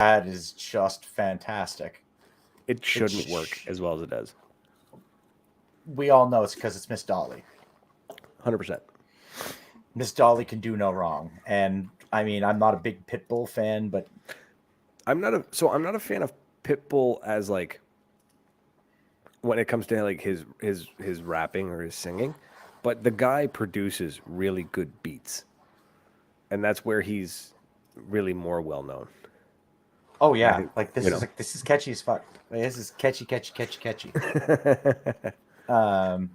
That is just fantastic. It shouldn't work as well as it does. We all know it's because it's Miss Dolly. 100%. Miss Dolly can do no wrong. And I mean, I'm not a big Pitbull fan, but I'm not a fan of Pitbull as like when it comes to like his rapping or his singing, but the guy produces really good beats. And that's where he's really more well known. oh I yeah, think, like you know. this is catchy as fuck. Like, this is catchy. Um,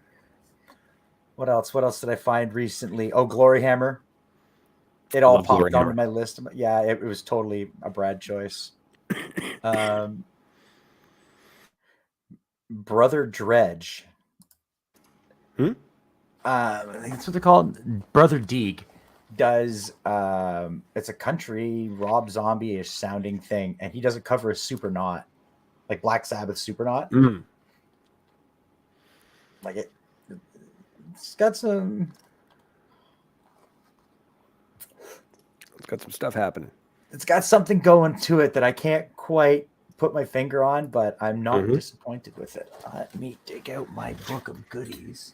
what else? What else did I find recently? Oh, Glory Hammer. It all Love Glory popped onto Hammer. my list. Yeah, it was totally a Brad choice. Um, Brother Dredge. Hmm? I think that's what they're called. Brother Deeg does. It's a country Rob Zombie-ish sounding thing, and he does a cover of Supernaut, like Black Sabbath Supernaut. Mm. Like it's got some. It's got some stuff happening. It's got something going to it that I can't quite put my finger on, but I'm not disappointed with it. Let me dig out my book of goodies.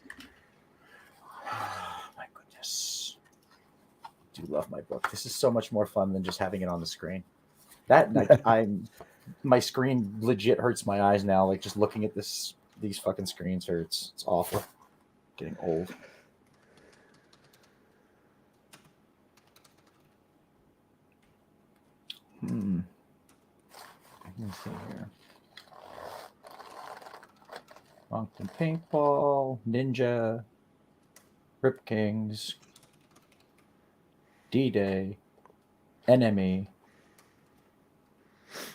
My goodness. I do love my book. This is so much more fun than just having it on the screen. That I'm my screen legit hurts my eyes now. Like just looking at these fucking screens hurts. It's awful. Getting old. Let me see here. Moncton Paintball, Ninja, Rip Kings, D-Day, NME,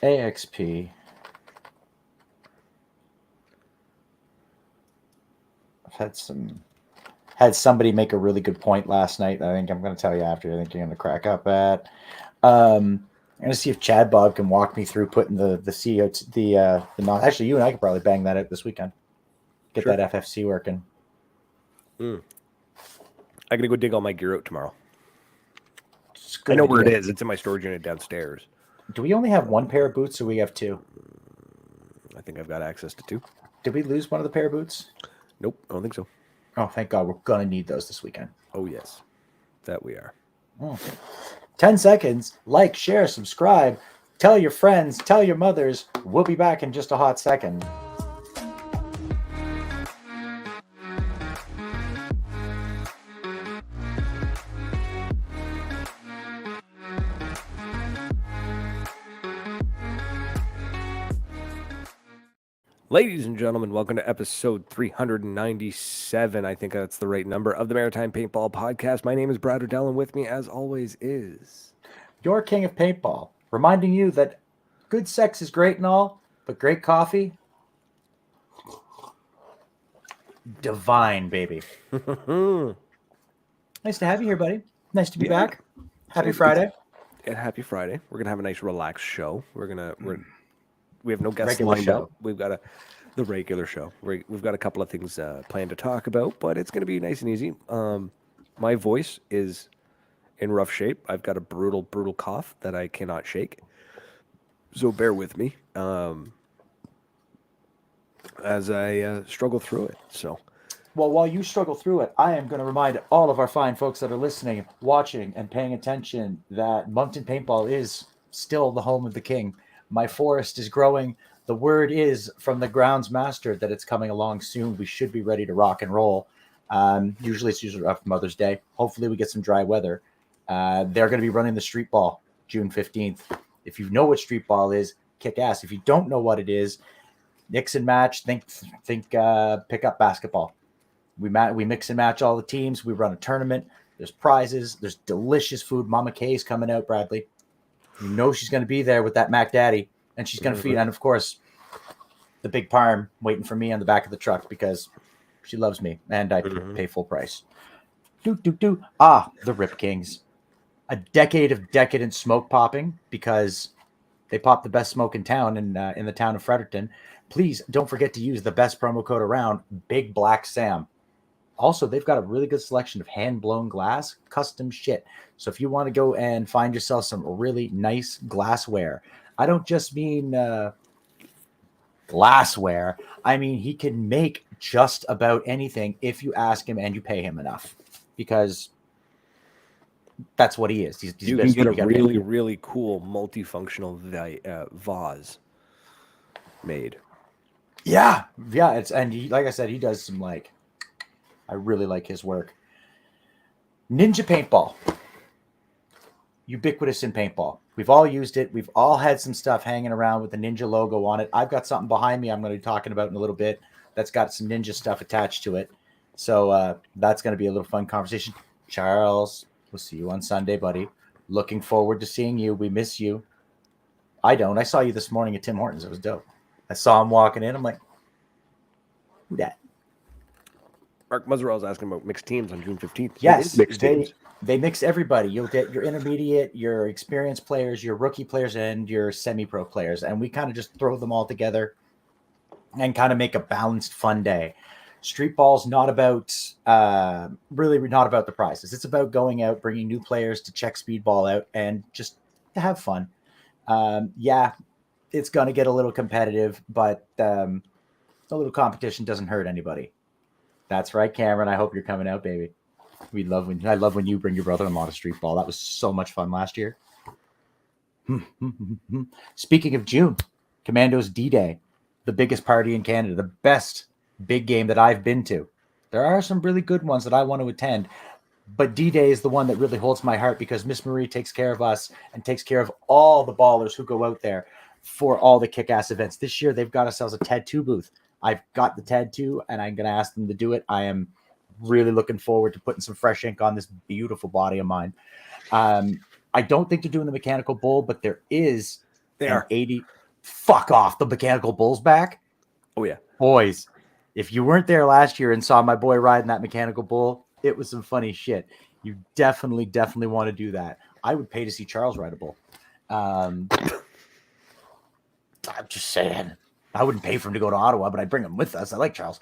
AXP. I've had somebody make a really good point last night that I think I'm going to tell you after. I think you're going to crack up at. I'm going to see if Chad Bob can walk me through putting the CEO the non. Actually, you and I could probably bang that out this weekend. Get that FFC working. I'm gonna go dig all my gear out tomorrow. I know where it is. It's in my storage unit downstairs. Do we only have one pair of boots, or we have two? I think I've got access to two. Did we lose one of the pair of boots? Nope, I don't think so. Oh, thank God. We're gonna need those this weekend. Oh yes, that we are. 10 seconds. Like, share, subscribe. Tell your friends. Tell your mothers. We'll be back in just a hot second. Ladies and gentlemen, welcome to episode 397. I think that's the right number of the Maritime Paintball Podcast. My name is Brad O'Dell, and with me, as always, is your king of paintball, reminding you that good sex is great and all, but great coffee, divine, baby. Nice to have you here, buddy. Nice to be back. Happy Friday. Happy Friday. We're gonna have a nice, relaxed show. We have no guests lined up. We've got the regular show. We've got a couple of things planned to talk about, but it's going to be nice and easy. My voice is in rough shape. I've got a brutal cough that I cannot shake. So bear with me as I struggle through it. So, well, while you struggle through it, I am going to remind all of our fine folks that are listening, watching, and paying attention that Moncton Paintball is still the home of the king. My forest is growing. The word is from the grounds master that it's coming along soon. We should be ready to rock and roll. Usually it's after Mother's Day. Hopefully we get some dry weather. They're going to be running the street ball June 15th. If you know what street ball is, kick ass. If you don't know what it is, mix and match. Think pick up basketball. We mix and match all the teams. We run a tournament. There's prizes. There's delicious food. Mama Kay's coming out, Bradley. You know she's going to be there with that Mac Daddy, and she's going to feed. And, of course, the big Parm waiting for me on the back of the truck because she loves me, and I pay full price. The Rip Kings. A decade of decadent smoke popping because they pop the best smoke in town in the town of Fredericton. Please don't forget to use the best promo code around, Big Black Sam. Also, they've got a really good selection of hand-blown glass, custom shit. So if you want to go and find yourself some really nice glassware, I don't just mean glassware. I mean, he can make just about anything if you ask him and you pay him enough, because that's what he is. He's You can get a really, really cool multifunctional vase made. Yeah. It's like I said, he does some I really like his work. Ninja Paintball. Ubiquitous in paintball. We've all used it. We've all had some stuff hanging around with the Ninja logo on it. I've got something behind me I'm going to be talking about in a little bit that's got some Ninja stuff attached to it. So that's going to be a little fun conversation. Charles, we'll see you on Sunday, buddy. Looking forward to seeing you. We miss you. I don't. I saw you this morning at Tim Hortons. It was dope. I saw him walking in. I'm like, who that? Mark Muzzerell's asking about mixed teams on June 15th. Yes, they mix everybody. You'll get your intermediate, your experienced players, your rookie players, and your semi-pro players. And we kind of just throw them all together and kind of make a balanced, fun day. Street ball's not about really not about the prizes. It's about going out, bringing new players to check speed ball out and just to have fun. It's going to get a little competitive, but a little competition doesn't hurt anybody. That's right, Cameron. I hope you're coming out, baby. I love when you bring your brother-in-law to street ball. That was so much fun last year. Speaking of June, Commando's D-Day, the biggest party in Canada, the best big game that I've been to. There are some really good ones that I want to attend, but D-Day is the one that really holds my heart because Miss Marie takes care of us and takes care of all the ballers who go out there for all the kick-ass events. This year, they've got ourselves a tattoo booth. I've got the tattoo, and I'm going to ask them to do it. I am really looking forward to putting some fresh ink on this beautiful body of mine. I don't think they're doing the mechanical bull, but there is an 80. Fuck off. The mechanical bull's back. Oh, yeah. Boys, if you weren't there last year and saw my boy riding that mechanical bull, it was some funny shit. You definitely want to do that. I would pay to see Charles ride a bull. I'm just saying. I wouldn't pay for him to go to Ottawa, but I'd bring him with us. I like Charles.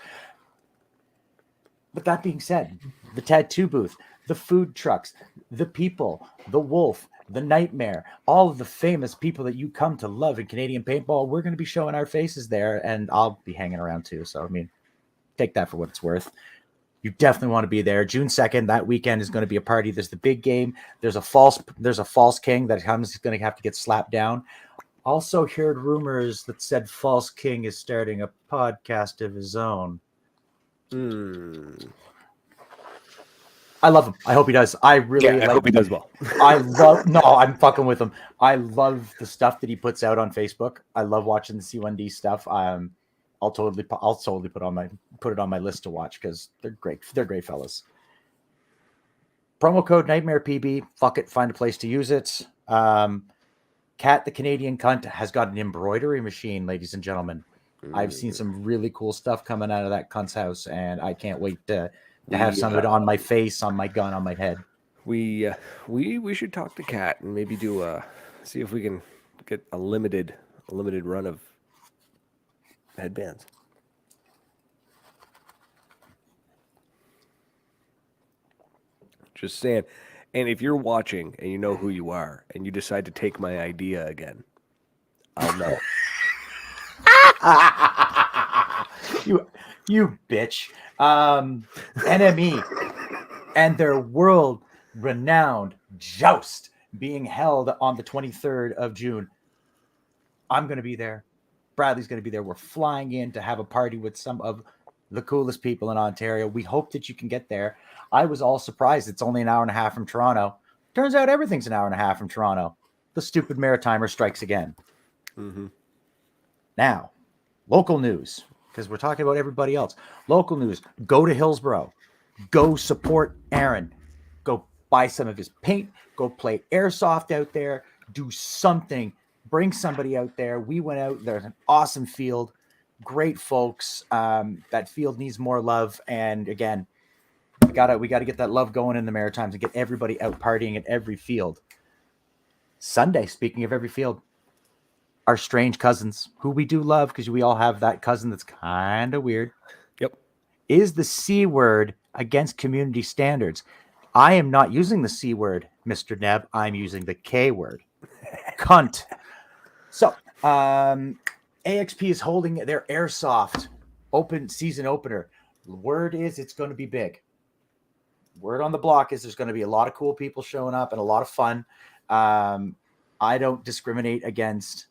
But that being said, the tattoo booth, the food trucks, the people, the wolf, the nightmare, all of the famous people that you come to love in Canadian paintball, we're going to be showing our faces there, and I'll be hanging around too. So, I mean, take that for what it's worth. You definitely want to be there. June 2nd, that weekend is going to be a party. There's the big game. There's a false king that is going to have to get slapped down. Also heard rumors that said False King is starting a podcast of his own. I love him. I hope he does. I hope he does well. I'm fucking with him. I love the stuff that he puts out on Facebook. I love watching the C1D stuff. I'll totally put it on my list to watch because they're great. They're great fellas. Promo code Nightmare PB. Fuck it. Find a place to use it. Kat, the Canadian cunt, has got an embroidery machine, ladies and gentlemen. I've seen some really cool stuff coming out of that cunt's house, and I can't wait to have some of it on my face, on my gun, on my head. We should talk to Kat and maybe see if we can get a limited run of headbands. Just saying. And if you're watching and you know who you are and you decide to take my idea again, I'll know. You bitch. NME and their world-renowned joust being held on the 23rd of June. I'm going to be there. Bradley's going to be there. We're flying in to have a party with some of the coolest people in Ontario. We hope that you can get there. I was all surprised. It's only an hour and a half from Toronto. Turns out everything's an hour and a half from Toronto. The stupid Maritimer strikes again. Mm-hmm. Now, local news, because we're talking about everybody else. Local news. Go to Hillsborough. Go support Aaron. Go buy some of his paint. Go play airsoft out there. Do something. Bring somebody out there. We went out. There's an awesome field. Great folks. That field needs more love. And again, we gotta get that love going in the Maritimes and get everybody out partying at every field. Sunday, speaking of every field, our strange cousins, who we do love because we all have that cousin that's kind of weird. Yep. Is the C word against community standards? I am not using the C word, Mr. Neb. I'm using the K word. Cunt. So, AXP is holding their Airsoft open season opener. Word is it's going to be big. Word on the block is there's going to be a lot of cool people showing up and a lot of fun. I don't discriminate against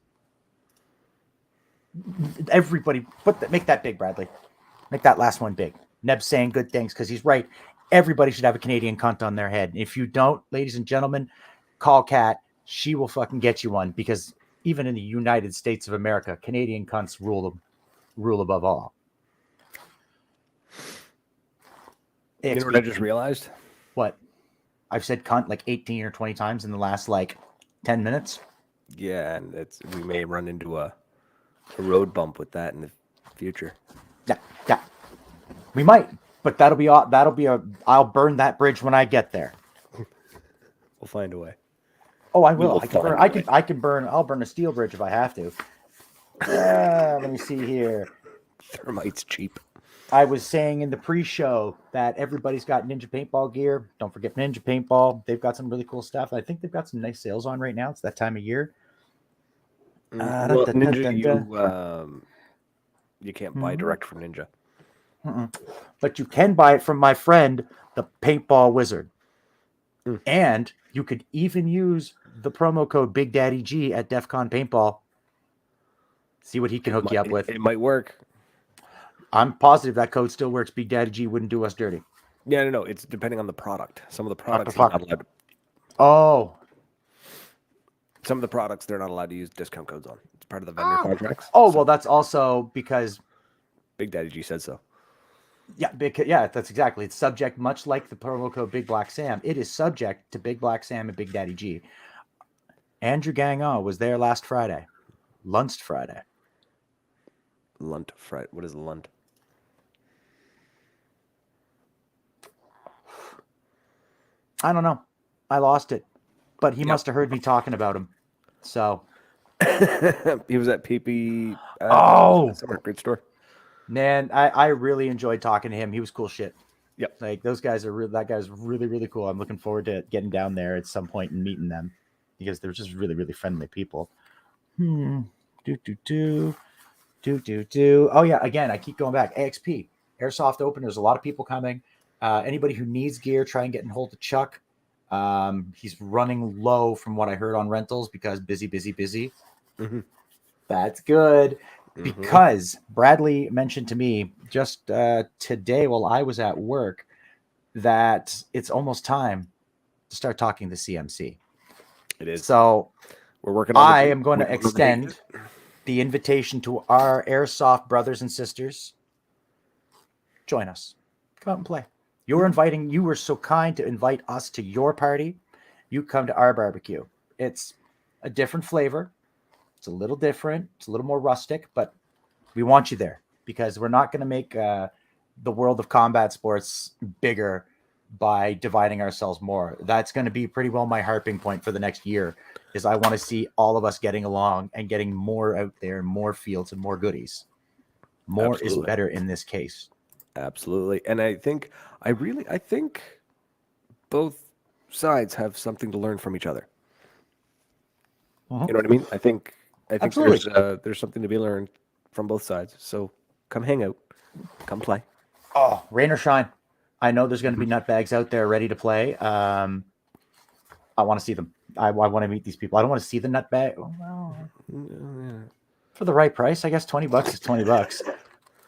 everybody. Make that big, Bradley. Make that last one big. Neb's saying good things because he's right. Everybody should have a Canadian cunt on their head. If you don't, ladies and gentlemen, call Kat. She will fucking get you one, because even in the United States of America, Canadian cunts rule above all. You know what I just realized? What? I've said cunt like 18 or 20 times in the last like 10 minutes. Yeah, and we may run into a road bump with that in the future. Yeah. We might, but that'll be I'll burn that bridge when I get there. We'll find a way. Oh, I will. I'll burn a steel bridge if I have to. Let me see here. Thermite's cheap. I was saying in the pre-show that everybody's got Ninja Paintball gear. Don't forget Ninja Paintball. They've got some really cool stuff. I think they've got some nice sales on right now. It's that time of year. Ninja, you can't buy direct from Ninja. But you can buy it from my friend, the Paintball Wizard. And you could even use the promo code Big Daddy G at DEF CON Paintball. See what he can hook you up with. It might work. I'm positive that code still works. Big Daddy G wouldn't do us dirty. Yeah, no. It's depending on the product. Some of the products are not allowed to... Oh. Some of the products they're not allowed to use discount codes on. It's part of the vendor contracts. Oh, well, that's also because Big Daddy G said so. Yeah, that's exactly. It's subject, much like the promo code Big Black Sam. It is subject to Big Black Sam and Big Daddy G. Andrew Gagnon was there last Friday. Lunst Friday. Lunt Friday. What is Lunt? I don't know. I lost it. But he must have heard me talking about him. So. He was at PP. Summer Great Store. Man, I really enjoyed talking to him. He was cool shit. Yep. Like, those guys that guy's really, really cool. I'm looking forward to getting down there at some point and meeting them, because they're just really, really friendly people. Oh, yeah. Again, I keep going back. AXP, Airsoft Open. There's a lot of people coming. Anybody who needs gear, try and get in hold of Chuck. He's running low from what I heard on rentals because busy. Mm-hmm. That's good. Because Bradley mentioned to me just today while I was at work that it's almost time to start talking to CMC. It is. So we're working on I am going to extend the invitation to our Airsoft brothers and sisters. Join us. Come out and play. You were so kind to invite us to your party. You come to our barbecue. It's a different flavor. It's a little different. It's a little more rustic, but we want you there because we're not going to make the world of combat sports bigger by dividing ourselves more. That's going to be pretty well my harping point for the next year, is I want to see all of us getting along and getting more out there, more fields and more goodies. More is better in this case. Absolutely. And I think both sides have something to learn from each other. You know what I mean? I think there's something to be learned from both sides. So come hang out, come play. Oh, rain or shine. I know there's going to be nutbags out there ready to play. I want to see them. I want to meet these people. I don't want to see the nutbag. Oh, well, for the right price, I guess $20 is $20.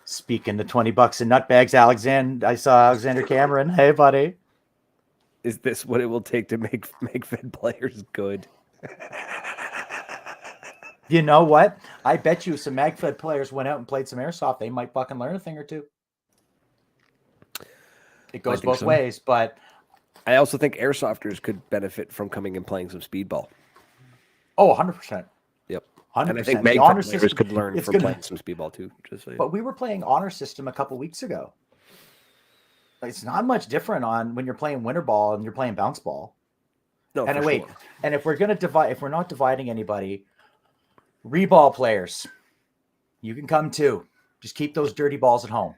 Speaking of $20 in nutbags, I saw Alexander Cameron. Hey, buddy. Is this what it will take to make Fed players good? You know what? I bet you some MagFed players went out and played some Airsoft. They might fucking learn a thing or two. It goes both ways, but I also think Airsofters could benefit from coming and playing some Speedball. Oh, 100%. Yep. 100%. And I think MagFed players could learn from playing some Speedball too. But we were playing Honor System a couple weeks ago. It's not much different on when you're playing Winter Ball and you're playing Bounce Ball. No, and sure. And if we're going to divide, if we're not dividing anybody, Reball players, you can come too. Just keep those dirty balls at home.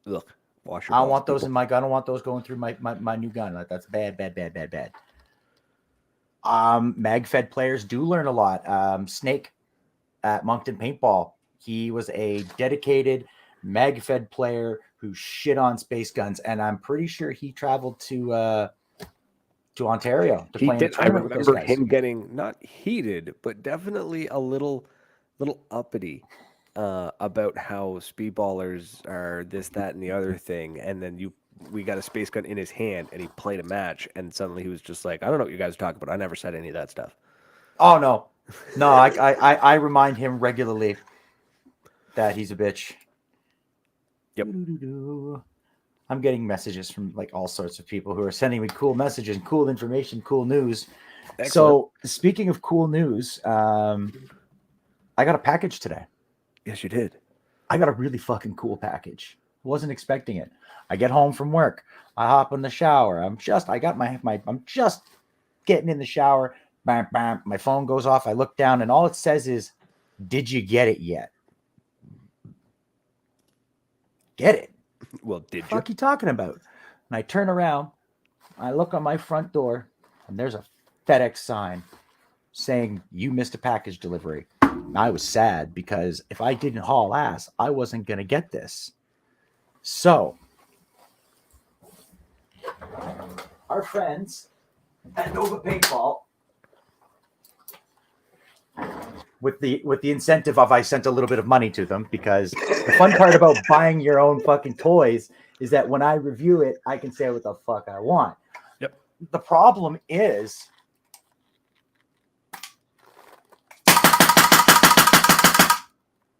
Look, wash your I don't want those in my gun. I don't want those going through my new gun. That's bad. MagFed players do learn a lot. Snake at Moncton Paintball. He was a dedicated mag-fed player who shit on space guns, and I'm pretty sure he traveled to Ontario to play in a I tournament with those remember guys. him getting not heated, but definitely a little uppity about how speedballers are this, that, and the other thing. And then we got a space gun in his hand, and he played a match, and suddenly he was just like, "I don't know what you guys are talking about. I never said any of that stuff." Oh no, I remind him regularly that he's a bitch. Yep. I'm getting messages from like all sorts of people who are sending me cool messages, cool information, cool news. Excellent. So speaking of cool news, I got a package today. Yes, you did. I got a really fucking cool package. Wasn't expecting it. I get home from work. I hop in the shower. I'm just getting in the shower. Bam, bam. My phone goes off. I look down, and all it says is, "Did you get it yet?" Get it? Well, did What the fuck you talking about? And I turn around. I look on my front door, and there's a FedEx sign saying you missed a package delivery. And I was sad because if I didn't haul ass, I wasn't going to get this. So, our friends at Nova Paintball, with the incentive of I sent a little bit of money to them, because the fun part about buying your own fucking toys is that when I review it, I can say what the fuck I want. Yep. The problem is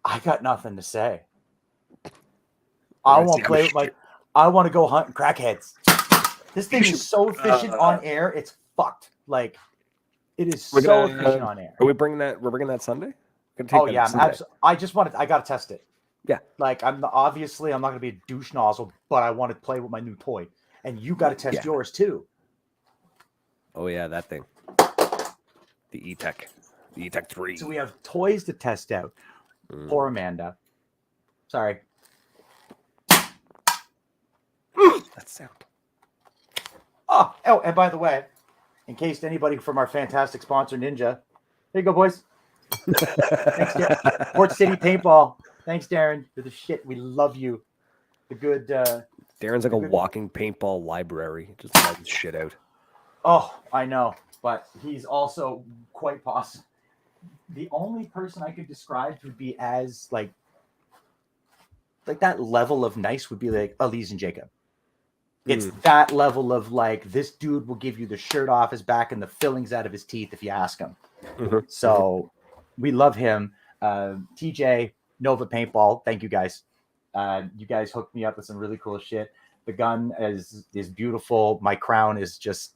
I got nothing to say. I won't play with my. I want to go hunting crackheads. This thing is so efficient on air. It's fucked. Like, it is so efficient on air. Are we bringing that? We're bringing that Sunday. Oh yeah, I just wanted. I gotta test it. Yeah. Like I'm not gonna be a douche nozzle, but I want to play with my new toy, and you got to test yours too. Oh yeah, that thing. The E-Tech. The E-Tech 3. So we have toys to test out. Poor Amanda. Sorry. That sound. Oh, and by the way, in case anybody from our fantastic sponsor, Ninja, there you go, boys. Thanks, Darren. Port City Paintball. Thanks, Darren. You're the shit. We love you. The good. Darren's like a walking paintball library. Just lets shit out. Oh, I know, but he's also quite possible. The only person I could describe would be as like that level of nice would be like Elise and Jacob. It's that level of like, this dude will give you the shirt off his back and the fillings out of his teeth if you ask him. So we love him. TJ, Nova Paintball, thank you guys. You guys hooked me up with some really cool shit. The gun is beautiful. My crown is just,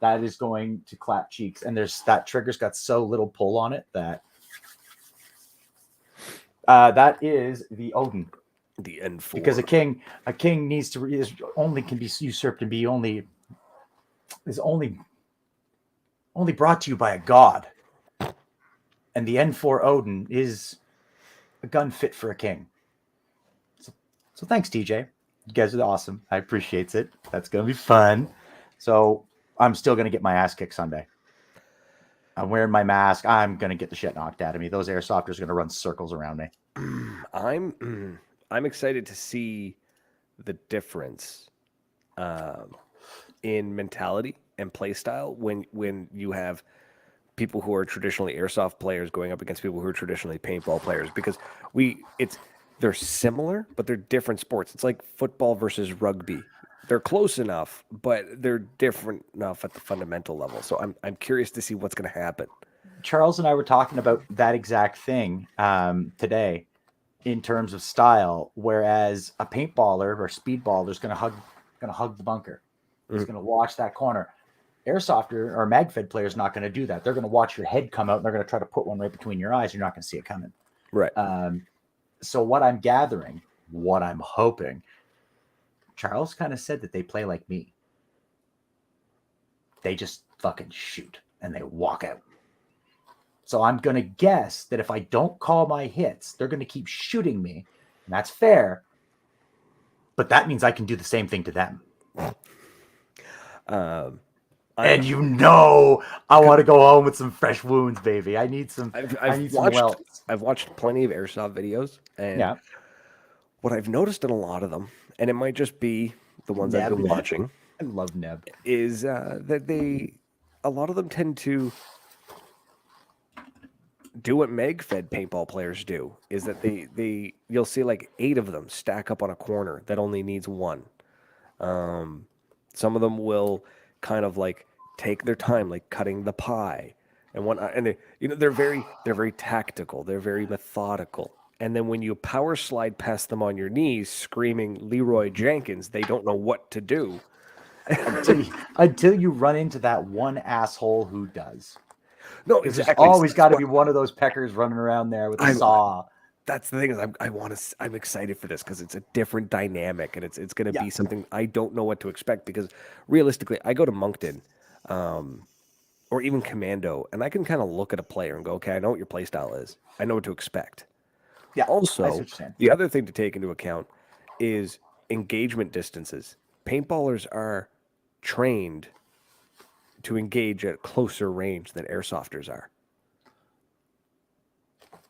that is going to clap cheeks. And that trigger's got so little pull on it that that is the Odin. The N4. Because a king needs to can be usurped and is only brought to you by a god. And the N4 Odin is a gun fit for a king. So thanks, TJ. You guys are awesome. I appreciate it. That's gonna be fun. So I'm still gonna get my ass kicked Sunday. I'm wearing my mask. I'm gonna get the shit knocked out of me. Those airsofters are gonna run circles around me. I'm excited to see the difference in mentality and play style when you have people who are traditionally airsoft players going up against people who are traditionally paintball players, because they're similar, but they're different sports. It's like football versus rugby. They're close enough, but they're different enough at the fundamental level. So I'm curious to see what's going to happen. Charles and I were talking about that exact thing today in terms of style, whereas a paintballer or speedballer is going to hug the bunker. He's going to watch that corner. Airsoft or mag-fed player is not going to do that. They're going to watch your head come out, and they're going to try to put one right between your eyes. You're not going to see it coming. Right. So what I'm gathering, what I'm hoping, Charles kind of said that they play like me. They just fucking shoot, and they walk out. So I'm going to guess that if I don't call my hits, they're going to keep shooting me. And that's fair. But that means I can do the same thing to them. And you know, I want to go home with some fresh wounds, baby. I need some. I need some welts. I've watched plenty of airsoft videos, and Yeah, what I've noticed in a lot of them, and it might just be the ones I've Neb. been watching, I love Neb. is that a lot of them tend to do what Meg-fed paintball players do. Is that you'll see like 8 of them stack up on a corner that only needs one. Some of them will kind of like take their time, like cutting the pie and whatnot. And they're very tactical. They're very methodical. And then when you power slide past them on your knees, screaming Leroy Jenkins, they don't know what to do. Until you run into that one asshole who does. No, There's exactly. always got to be one of those peckers running around there with a saw. That's the thing is I'm excited for this because it's a different dynamic and it's going to be something I don't know what to expect because realistically I go to Moncton or even Commando and I can kind of look at a player and go, okay, I know what your play style is. I know what to expect. Yeah. Also, the other thing to take into account is engagement distances. Paintballers are trained to engage at closer range than airsofters are.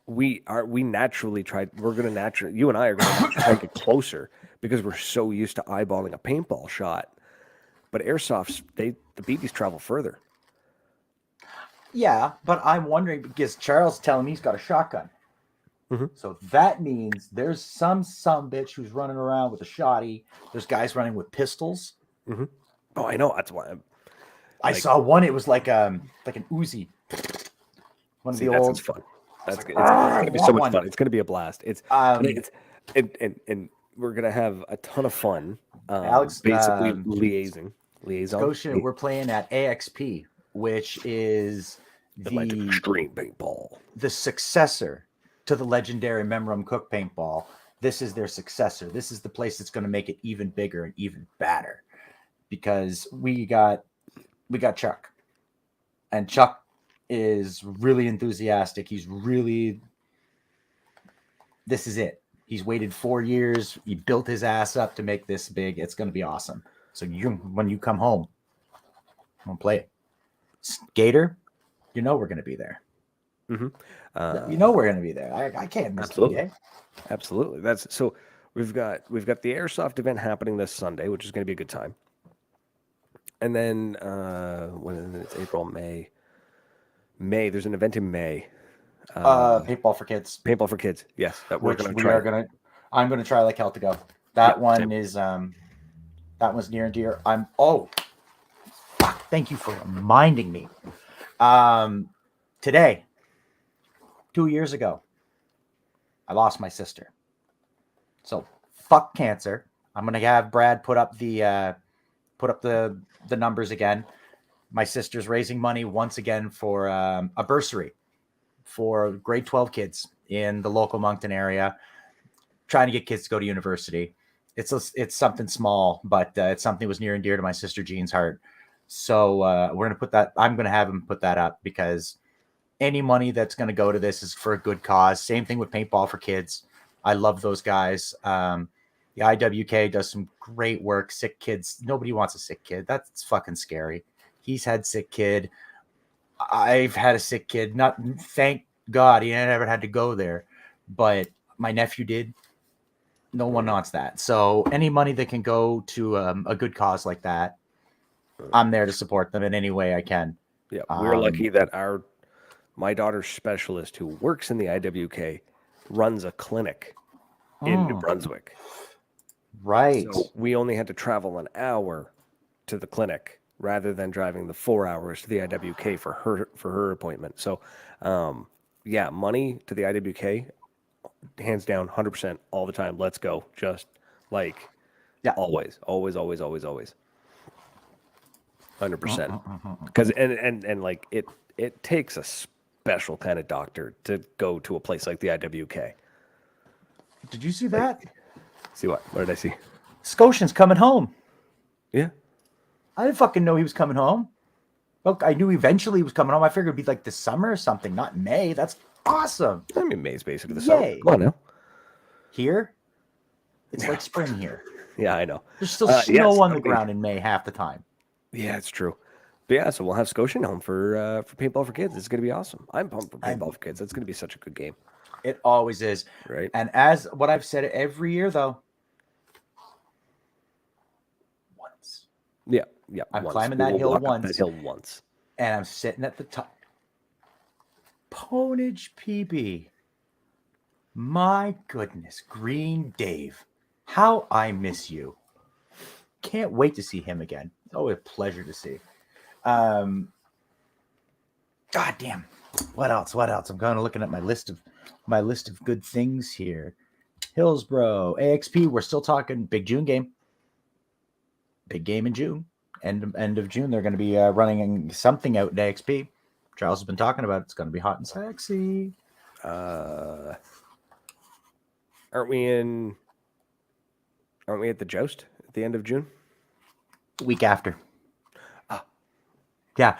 You and I are gonna try to get closer because we're so used to eyeballing a paintball shot. But airsofts, the BBs travel further. Yeah, but I'm wondering because Charles is telling me he's got a shotgun. Mm-hmm. So that means there's some bitch who's running around with a shotty. There's guys running with pistols. Mm-hmm. Oh, I know. That's why I saw one. It was like an Uzi. One of the old. That's fun. It's gonna be so much fun. It's gonna be a blast. And we're gonna have a ton of fun. Alex, basically liaison. Scotia, we're playing at AXP, which is Electric Extreme Paintball, the successor to the legendary Memram Cook Paintball. This is their successor. This is the place that's going to make it even bigger and even badder because we got Chuck, and Chuck is really enthusiastic. This is it. He's waited 4 years. He built his ass up to make this big. It's going to be awesome. So when you come home, we'll play it. Gator, we're going to be there. Mm-hmm. We're going to be there. I can't miss the game. Absolutely. So we've got the airsoft event happening this Sunday, which is going to be a good time. And then when it's April, May, there's an event in May. Paintball for kids. Paintball for kids. Yes, that we're going to try. I'm going to try like hell to go. That one is that one's near and dear. Thank you for reminding me. Today, 2 years ago, I lost my sister. So fuck cancer. I'm gonna have Brad put up the numbers again. My sister's raising money once again for a bursary for grade 12 kids in the local Moncton area, trying to get kids to go to university. It's something small, but it's something that was near and dear to my sister Jean's heart. So we're gonna put that. I'm gonna have him put that up because any money that's gonna go to this is for a good cause. Same thing with Paintball for Kids. I love those guys. The IWK does some great work. Sick kids. Nobody wants a sick kid. That's fucking scary. He's had sick kid. I've had a sick kid. Not thank God he never had to go there, but my nephew did. No one wants that. So any money that can go to a good cause like that, I'm there to support them in any way I can. Yeah, we're lucky that my daughter's specialist who works in the IWK runs a clinic in New Brunswick. Right. So we only had to travel an hour to the clinic rather than driving the 4 hours to the IWK for her appointment. So, money to the IWK, hands down, 100% all the time. Let's go. Just like always. 100%. Because and like it takes a special kind of doctor to go to a place like the IWK. Did you see that? See what? What did I see? Scotian's coming home. Yeah. I didn't fucking know he was coming home. Look, I knew eventually he was coming home. I figured it'd be like the summer or something, not May. That's awesome. I mean, May's basically the summer. Come on now. Here, it's like spring here. Yeah, I know. There's still snow on the ground in May half the time. Yeah, it's true. But yeah, so we'll have Scotian home for Paintball for Kids. It's going to be awesome. I'm pumped for Paintball for Kids. That's going to be such a good game. It always is. Right. And as what I've said every year, though, once. Yeah. I'm climbing that hill once. That hill once. And I'm sitting at the top. Ponage PB. My goodness, Green Dave. How I miss you. Can't wait to see him again. It's always a pleasure to see. God damn. What else? I'm kind of looking at my list of good things here. Hillsborough, AXP. We're still talking big June game. Big game in June. End of June. They're going to be running something out in AXP. Charles has been talking about it. It's going to be hot and sexy. Aren't we at the Joust at the end of June? Week after. Yeah.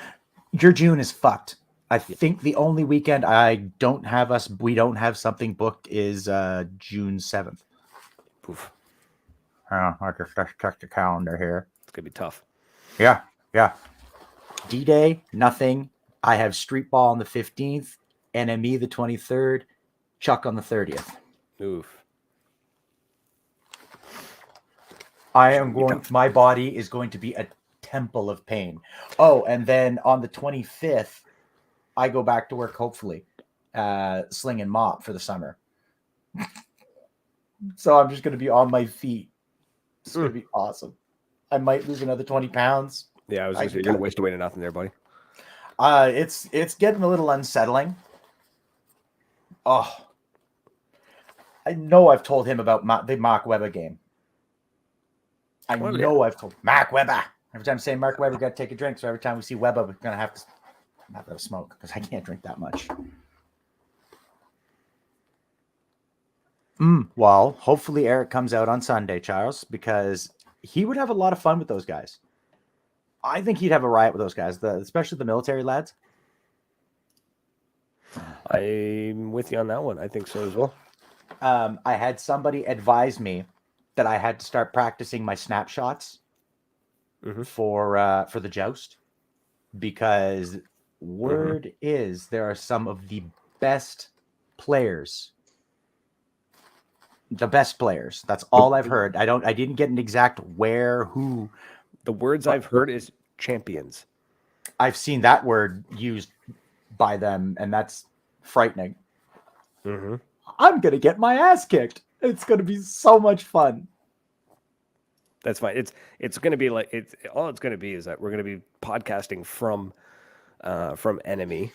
Your June is fucked. I think the only weekend we don't have something booked is June 7th. Poof. I just check the calendar here. It's going to be tough. Yeah. D-Day, nothing. I have Street Ball on the 15th, NME the 23rd, Chuck on the 30th. Oof. My body is going to be a temple of pain. Oh, and then on the 25th, I go back to work, hopefully, sling and mop for the summer. So I'm just going to be on my feet. It's going to be awesome. I might lose another 20 pounds. Yeah, I was going to say, you're going to waste away to nothing there, buddy. It's getting a little unsettling. Oh, I know I've told him about the Mark Webber game. I've told Mark Webber. Every time I say Mark Webber, got to take a drink. So every time we see Webber, we're going to have a smoke because I can't drink that much. Well, hopefully Eric comes out on Sunday, Charles, because he would have a lot of fun with those guys. I think he'd have a riot with those guys, especially the military lads. I'm with you on that one. I think so as well. I had somebody advise me that I had to start practicing my snapshots for the joust, because word is there are some of the best players. The best players. That's all I've heard. I didn't get an exact who. The words I've heard is champions. I've seen that word used by them, and that's frightening. I'm going to get my ass kicked. It's going to be so much fun. That's fine. It's going to be like all it's going to be is that we're going to be podcasting from NME.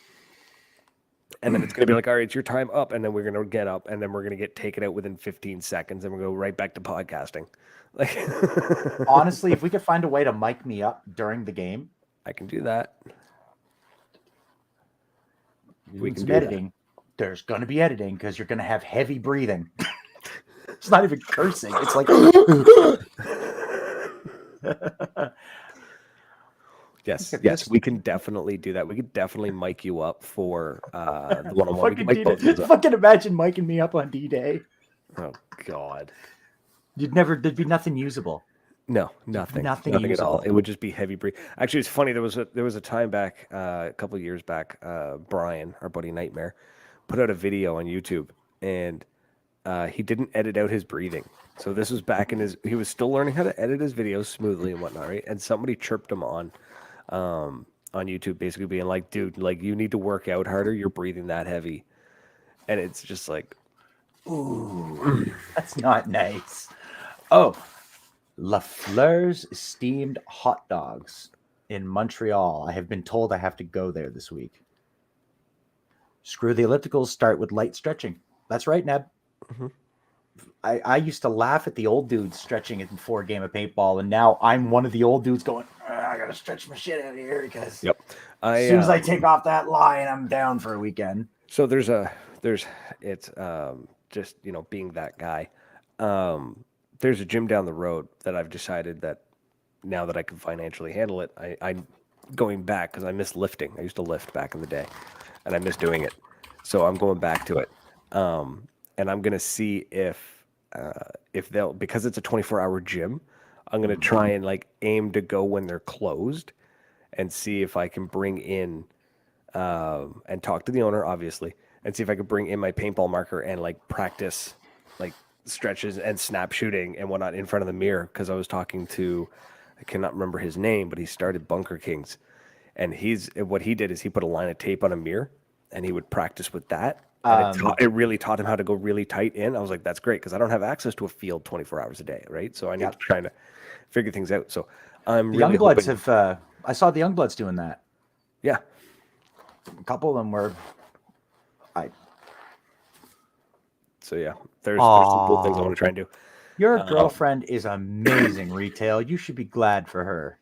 And then it's going to be like, all right, it's your time up. And then we're going to get up, and then we're going to get taken out within 15 seconds, and we'll go right back to podcasting. Like, honestly, if we could find a way to mic me up during the game, I can do that. We can do editing. There's going to be editing because you're going to have heavy breathing. It's not even cursing. It's like, yes, we can definitely do that. We could definitely mic you up for the one-on-one. Fucking imagine micing me up on D-Day. Oh God. There'd be nothing usable. No, nothing usable at all. It would just be heavy breathing. Actually, it's funny. There was a time back, a couple of years back, Brian, our buddy Nightmare, put out a video on YouTube, and he didn't edit out his breathing. So this was back he was still learning how to edit his videos smoothly and whatnot, right? And somebody chirped him on YouTube, basically being like, dude, like, you need to work out harder. You're breathing that heavy. And it's just like, ooh, that's not nice. Oh, Lafleur's steamed hot dogs in Montreal. I have been told I have to go there this week. Screw the ellipticals, start with light stretching. That's right, Neb. I used to laugh at the old dudes stretching it before a game of paintball, and now I'm one of the old dudes going, I gotta stretch my shit out of here because as soon as I take off that line, I'm down for a weekend. So it's just, being that guy. There's a gym down the road that I've decided that now that I can financially handle it, I'm going back because I miss lifting. I used to lift back in the day, and I miss doing it. So I'm going back to it. And I'm going to see if they'll, because it's a 24-hour gym, I'm going to try and aim to go when they're closed and see if I can bring in and talk to the owner, obviously, and see if I could bring in my paintball marker and like practice like stretches and snap shooting and whatnot in front of the mirror. Because I was talking to, I cannot remember his name, but he started Bunker Kings, and what he did is he put a line of tape on a mirror and he would practice with that. And it really taught him how to go really tight in. I was like, that's great, because I don't have access to a field 24 hours a day, right? So I need to try to figure things out. So I'm The really Youngbloods hoping, have. I saw the Youngbloods doing that. yeah. A couple of them were. So yeah, there's some cool things I want to try and do. Your girlfriend is amazing, Retail. You should be glad for her.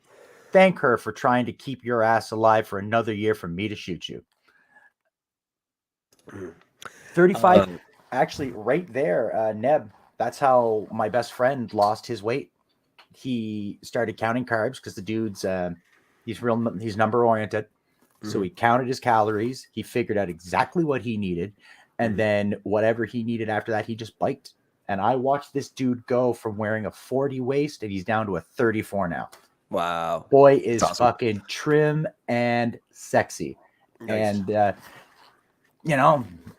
Thank her for trying to keep your ass alive for another year for me to shoot you. 35, actually, right there, Neb. That's how my best friend lost his weight. He started counting carbs because the dude's he's number oriented. So he counted his calories. He figured out exactly what he needed, and then whatever he needed after that, he just biked. And I watched this dude go from wearing a 40 waist, and he's down to a 34 now. Wow, boy is fucking trim and sexy. Nice. And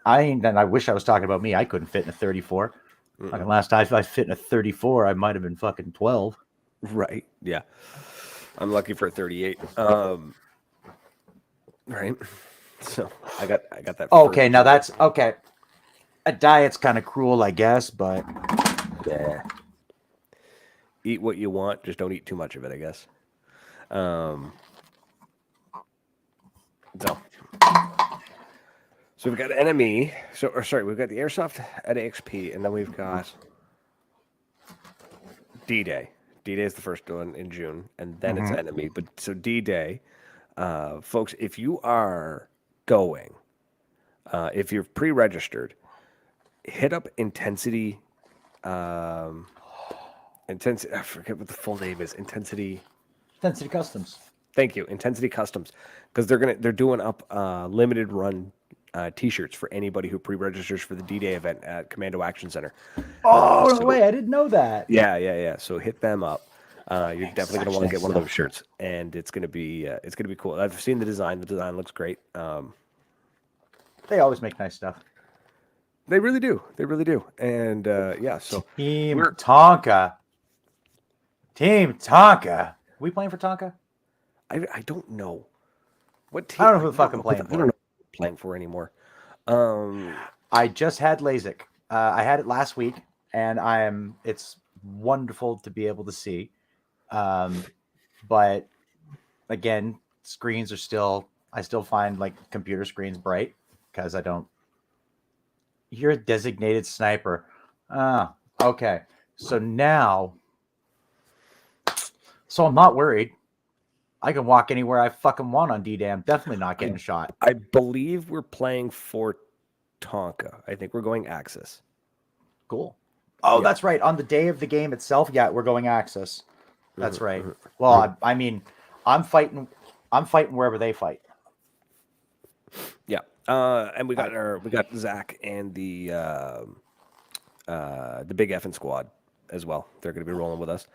I wish I was talking about me. I couldn't fit in a 34. Fucking last time I fit in a 34, I might have been fucking 12. Right. Yeah. I'm lucky for a 38. Right. So I got that. Okay, now that's okay. A diet's kind of cruel, I guess, but yeah. Eat what you want, just don't eat too much of it, I guess. So we've got NME. We've got the Airsoft at AXP, and then we've got D-Day. D-Day is the first one in June, and then it's NME. But so D-Day, folks, if you are going, if you're pre-registered, hit up Intensity. Intensity. I forget what the full name is. Intensity Customs. Thank you, Intensity Customs, because they're doing up limited run T-shirts for anybody who pre-registers for the D-Day event at Commando Action Centre. No way! I didn't know that. Yeah. So hit them up. You're definitely going to want to get one of those shirts, and it's going to be cool. I've seen the design. The design looks great. They always make nice stuff. They really do. And so Team Tonka. Are we playing for Tonka? I don't know what team. I don't know who the fuck I'm playing for. I don't know what I'm playing for anymore. I just had LASIK. I had it last week, and it's wonderful to be able to see. But again, screens are I still find like computer screens bright because I don't. You're a designated sniper. Okay. So now, I'm not worried. I can walk anywhere I fucking want on D-Day. I'm definitely not getting shot. I believe we're playing for Tonka. I think we're going Axis. Cool. Oh, that's right. On the day of the game itself, yeah, we're going Axis. That's right. Well, I mean, I'm fighting wherever they fight. Yeah. And we got Zach and the big effing squad as well. They're going to be rolling with us.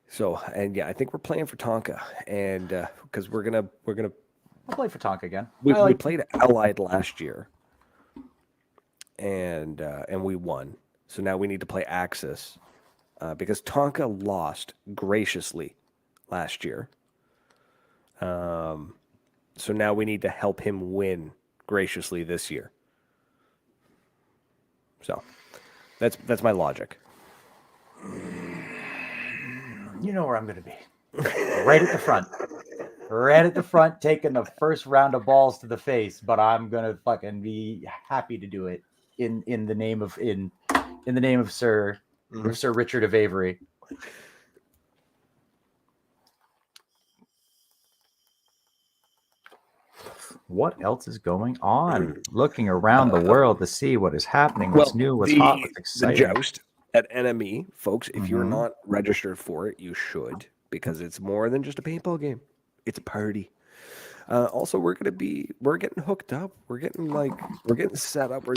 So, and yeah, I think we're playing for Tonka, and because we're gonna I'll play for Tonka again. We played Allied last year, and we won. So now we need to play Axis, because Tonka lost graciously last year. So now we need to help him win graciously this year. So that's my logic. You know where I'm going to be. Right at the front. Right at the front, taking the first round of balls to the face, but I'm going to fucking be happy to do it in the name of Sir Richard of Avery. What else is going on? Looking around the world to see what is happening, what's new, what's hot, what's exciting. The joust at NME, folks, if you're not registered for it, you should, because it's more than just a paintball game. It's a party. Also, we're getting hooked up. We're getting set up. We're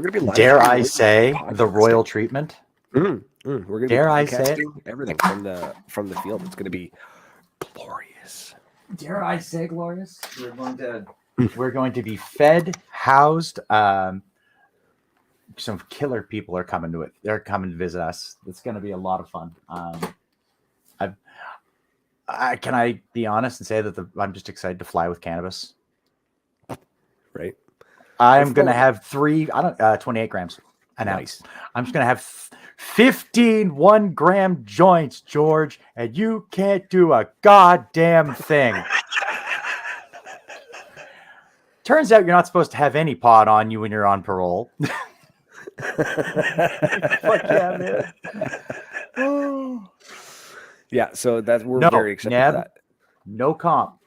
gonna be live. Dare I say the royal treatment? We're gonna Dare be I say it? everything from the field. It's gonna be glorious. dare I say, glorious? We're going to be fed, housed. Some killer people are coming to it. They're coming to visit us. It's going to be a lot of fun. Can I be honest and say that I'm just excited to fly with cannabis. Right. I'm going to have 28 grams an ounce. I'm just going to have 15 1-gram joints, George, and you can't do a goddamn thing. Turns out you're not supposed to have any pot on you when you're on parole. Fuck yeah, man. Yeah, so we're very excited for that. No comp.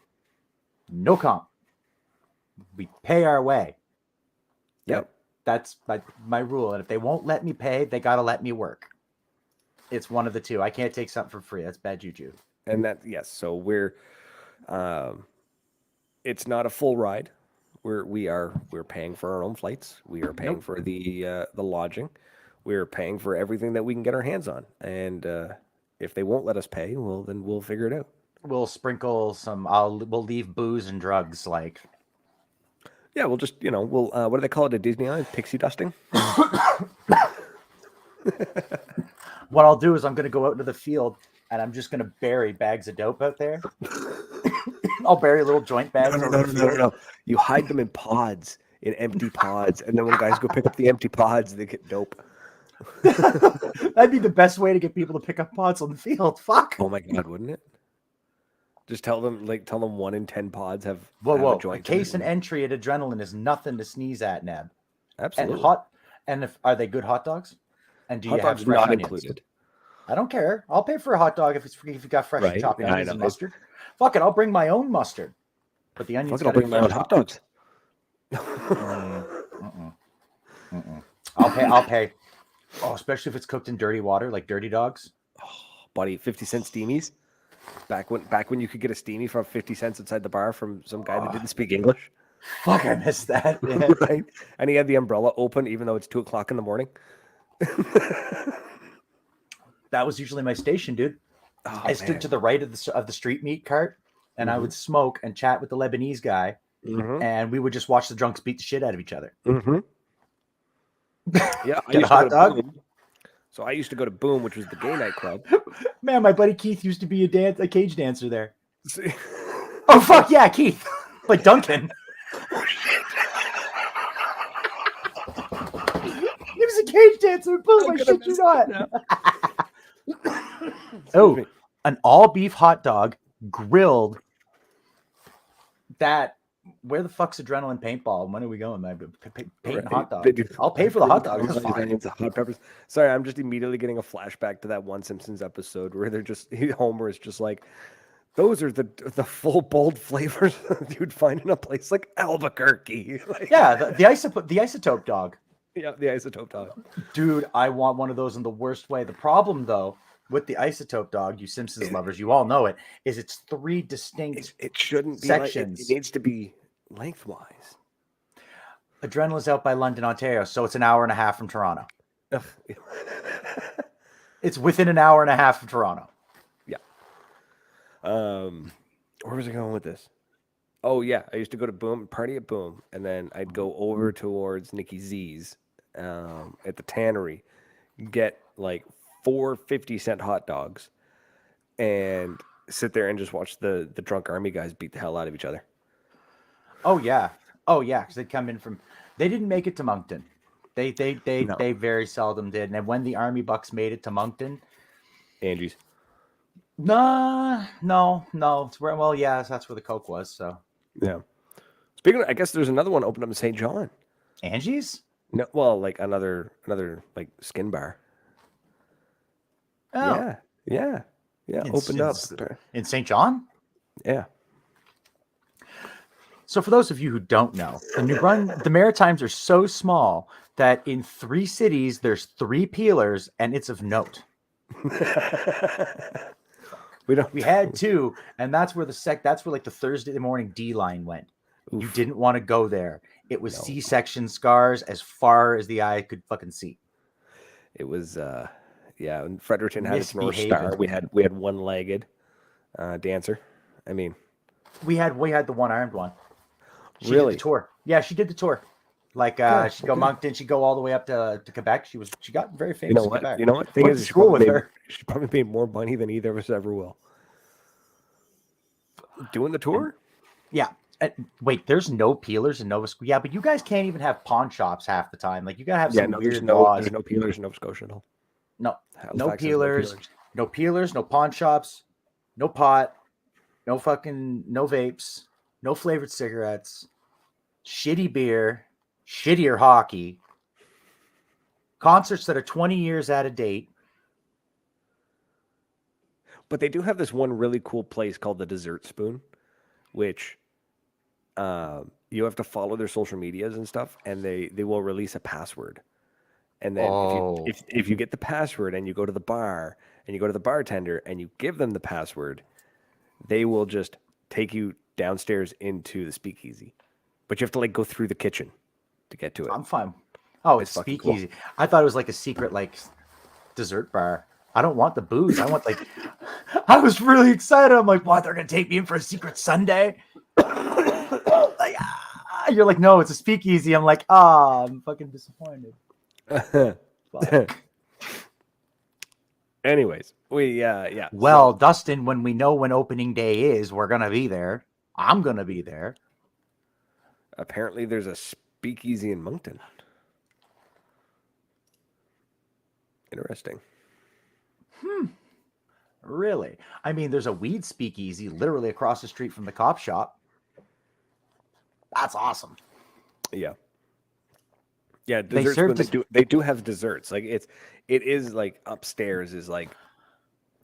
We pay our way. Yep. That's my rule. And if they won't let me pay, they got to let me work. It's one of the two. I can't take something for free. That's bad juju. And so we're it's not a full ride. We're paying for our own flights. We are paying for the lodging. We're paying for everything that we can get our hands on. And if they won't let us pay, well, then we'll figure it out. We'll sprinkle we'll leave booze and drugs like. Yeah, we'll just, we'll, what do they call it at Disneyland? Pixie dusting? What I'll do is I'm going to go out into the field and I'm just going to bury bags of dope out there. I'll bury little joint bags. No. You hide them in pods, in empty pods. And then when guys go pick up the empty pods, they get dope. That'd be the best way to get people to pick up pods on the field. Fuck. Oh my God, wouldn't it? Just tell them 1 in 10 pods have a joint. Case and entry at adrenaline is nothing to sneeze at, Neb. Absolutely. Are they good hot dogs? And do hot you have dogs fresh not onions? Included? I don't care. I'll pay for a hot dog if you got fresh chopped onions and mustard. Fuck it, I'll bring my own mustard. But the onions. I'll bring my own hot dogs. I'll pay. Oh, especially if it's cooked in dirty water, like dirty dogs. Oh, buddy, 50-cent steamies. Back when you could get a steamy for 50 cents inside the bar from some guy that didn't speak English. Fuck, I missed that. Man. Right? And he had the umbrella open even though it's 2:00 in the morning. That was usually my station, dude. Oh, I stood to the right of the street meat cart, and I would smoke and chat with the Lebanese guy, and we would just watch the drunks beat the shit out of each other. Yeah, get a hot dog. So I used to go to Boom, which was the gay nightclub. Man, my buddy Keith used to be a cage dancer there. Oh fuck yeah, Keith! Like Duncan. He was a cage dancer at Boom. I shit you not. Oh, an all beef hot dog grilled. Where the fuck's Adrenaline Paintball? When are we going, man? Painting hot dog. I'll pay for the hot dog. Hot peppers. Sorry, I'm just immediately getting a flashback to that one Simpsons episode where Homer is just like, those are the full bold flavors you'd find in a place like Albuquerque. Yeah, the isotope dog. Yeah, the isotope dog. Dude, I want one of those in the worst way. The problem, though, with the isotope dog, you Simpsons lovers, you all know it, is it's 3 distinct it shouldn't be sections. It needs to be lengthwise. Adrenaline's out by London, Ontario, so it's an hour and a half from Toronto. It's within an hour and a half of Toronto. Yeah. Where was I going with this? Oh yeah, I used to go to Boom, party at Boom, and then I'd go over towards Nikki Z's at the tannery, get like 4 50-cent hot dogs, and sit there and just watch the drunk army guys beat the hell out of each other. Oh yeah, because they'd come in from. They didn't make it to Moncton. They very seldom did. And when the Army Bucks made it to Moncton, Angie's. No. It's where, well, yeah, that's where the Coke was. So yeah. Speaking of, I guess there's another one opened up in St. John. Angie's? No, well, like another like skin bar. Oh. Yeah. Opened up in St. John. Yeah. So for those of you who don't know, the Maritimes are so small that in 3 cities there's 3 peelers, and it's of note. We had 2, and that's where like the Thursday morning D line went. Oof. You didn't want to go there. It was C-section scars as far as the eye could fucking see. It was and Fredericton had its North Star. We had one-legged dancer. I mean, We had the one-armed one. She Really? did the tour. Yeah, she did the tour. Like she'd go Moncton, she'd go all the way up to Quebec. She got very famous in Quebec. You know what? Thing Went is, to school with her. She probably made more money than either of us ever will. Doing the tour? Yeah. Wait, there's no peelers in Nova Scotia. Yeah, but you guys can't even have pawn shops half the time. Like you gotta have some weird laws. There's no peelers in Nova Scotia at all. No, No peelers, no pawn shops, no pot, no vapes, no flavored cigarettes, shitty beer, shittier hockey, concerts that are 20 years out of date. But they do have this one really cool place called the Dessert Spoon, which you have to follow their social medias and stuff, and they will release a password. And then if you get the password and you go to the bar and you go to the bartender and you give them the password, they will just take you downstairs into the speakeasy. But you have to like go through the kitchen to get to it. I'm fine. Oh, it's speakeasy. Cool. I thought it was like a secret like dessert bar. I don't want the booze. I want like I was really excited. I'm like, what? They're gonna take me in for a secret Sunday? Like, you're like, no, it's a speakeasy. I'm like, I'm fucking disappointed. Anyways, yeah. Well, Dustin, when we know when opening day is, we're gonna be there. I'm gonna be there. Apparently, there's a speakeasy in Moncton. Interesting. Really? I mean, there's a weed speakeasy literally across the street from the cop shop. That's awesome. Yeah. Yeah, they do have desserts. Like it is like upstairs is like